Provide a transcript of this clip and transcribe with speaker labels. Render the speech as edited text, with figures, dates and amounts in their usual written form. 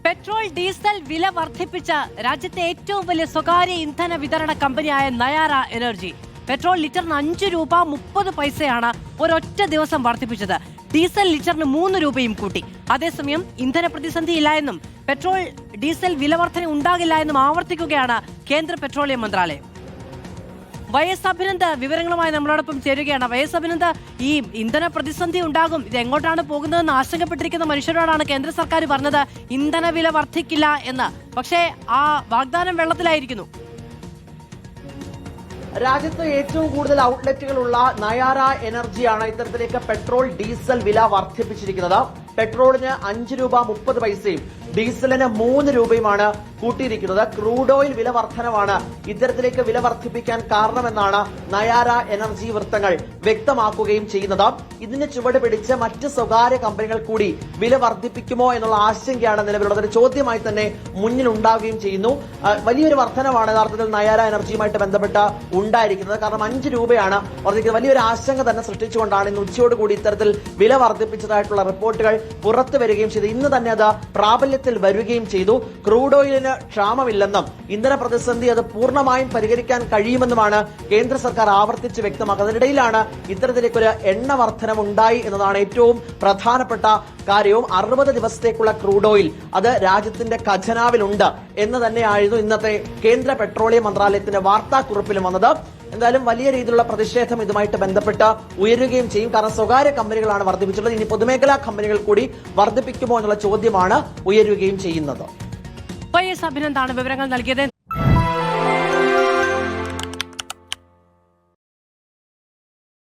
Speaker 1: Petrol diesel വില വർദ്ധിപ്പിച്ച രാജ്യത്തെ ഏറ്റവും വലിയ സ്വകാര്യ ഇന്ധന വിതരണ കമ്പനിയായ നയാര എനർജി പെട്രോൾ ലിറ്ററിന് 5 രൂപ 30 പൈസയാണ് ഒരൊറ്റ ദിവസം വർദ്ധിപ്പിച്ചത്. ഡീസൽ ലിറ്ററിന് 3 രൂപയും കൂട്ടി. അതേസമയം ഇന്ധന പ്രതിസന്ധി ഇല്ല എന്നും പെട്രോൾ ഡീസൽ വില വർധന ഉണ്ടാകില്ല എന്നും ആവർത്തിക്കുകയാണ് കേന്ദ്ര പെട്രോളിയം മന്ത്രാലയം. വൈഎസ് അഭിനന്ദ് വിവരങ്ങളുമായി നമ്മളോടൊപ്പം ചേരുകയാണ്. വൈഎസ് അഭിനന്ദ്, ഈ ഇന്ധന പ്രതിസന്ധി ഉണ്ടാകും, ഇത് എങ്ങോട്ടാണ് പോകുന്നതെന്ന് ആശങ്കപ്പെട്ടിരിക്കുന്ന മനുഷ്യരോടാണ് കേന്ദ്ര സർക്കാർ പറഞ്ഞത് ഇന്ധന വില വർദ്ധിക്കില്ല എന്ന്. പക്ഷേ ആ വാഗ്ദാനം വെള്ളത്തിലായിരിക്കുന്നു.
Speaker 2: രാജ്യത്ത് ഏറ്റവും കൂടുതൽ ഔട്ട്ലെറ്റുകളുള്ള നയാര എനർജിയാണ് ഇത്തരത്തിലേക്ക് പെട്രോൾ ഡീസൽ വില വർദ്ധിപ്പിച്ചിരിക്കുന്നത്. പെട്രോളിന് 5 രൂപ 30 പൈസയും ഡീസലിന് 3 രൂപയുമാണ് കൂട്ടിയിരിക്കുന്നത്. ക്രൂഡ് ഓയിൽ വില വർധനവാണ് ഇത്തരത്തിലേക്ക് വില വർദ്ധിപ്പിക്കാൻ കാരണമെന്നാണ് നയാര എനർജി വൃത്തങ്ങൾ വ്യക്തമാക്കുകയും ചെയ്യുന്നത്. ഇതിന് ചുവട് പിടിച്ച് മറ്റ് സ്വകാര്യ കമ്പനികൾ കൂടി വില വർദ്ധിപ്പിക്കുമോ എന്നുള്ള ആശങ്കയാണ് നിലവിലുള്ളത്. ഒരു ചോദ്യമായി തന്നെ മുന്നിലുണ്ടാവുകയും ചെയ്യുന്നു. വലിയൊരു വർധനവാണ് യഥാർത്ഥത്തിൽ നയാര എനർജിയുമായിട്ട് ബന്ധപ്പെട്ട് ഉണ്ടായിരിക്കുന്നത്. കാരണം 5 രൂപയാണ് വർദ്ധിക്കുന്നത്. വലിയൊരു ആശങ്ക തന്നെ സൃഷ്ടിച്ചുകൊണ്ടാണ് ഇന്ന് ഉച്ചയോടുകൂടി ഇത്തരത്തിൽ വില വർദ്ധിപ്പിച്ചതായിട്ടുള്ള റിപ്പോർട്ടുകൾ പുറത്തു വരികയും ചെയ്തു. ഇന്ന് തന്നെ അത് പ്രാബല്യത്തിൽ വരികയും ചെയ്തു. ക്രൂഡ് ഓയിലിന് ക്ഷാമമില്ലെന്നും ഇന്ധന പ്രതിസന്ധി അത് പൂർണ്ണമായും പരിഹരിക്കാൻ കഴിയുമെന്നുമാണ് കേന്ദ്ര സർക്കാർ ആവർത്തിച്ച് വ്യക്തമാക്കുന്നത്. അതിനിടയിലാണ് ഇത്തരത്തിലേക്കൊരു എണ്ണ വർധനം ഉണ്ടായി എന്നതാണ് ഏറ്റവും പ്രധാനപ്പെട്ട കാര്യവും. 60 ദിവസത്തേക്കുള്ള ക്രൂഡ് ഓയിൽ അത് രാജ്യത്തിന്റെ ഖജനാവിലുണ്ട് എന്ന് തന്നെയായിരുന്നു ഇന്നത്തെ കേന്ദ്ര പെട്രോളിയം മന്ത്രാലയത്തിന്റെ വാർത്താക്കുറിപ്പിലും വന്നത്. എന്തായാലും വലിയ രീതിയിലുള്ള പ്രതിഷേധം ഇതുമായിട്ട് ബന്ധപ്പെട്ട് ഉയരുകയും ചെയ്യും. കാരണം സ്വകാര്യ കമ്പനികളാണ് വർദ്ധിപ്പിച്ചുള്ളത്. ഇനി പൊതുമേഖലാ കമ്പനികൾ കൂടി വർദ്ധിപ്പിക്കുമോ എന്നുള്ള ചോദ്യമാണ് ഉയരുകയും ചെയ്യുന്നത്.
Speaker 1: വൈഎസ് അഭിനന്ദാണ് വിവരങ്ങൾ നൽകിയത്.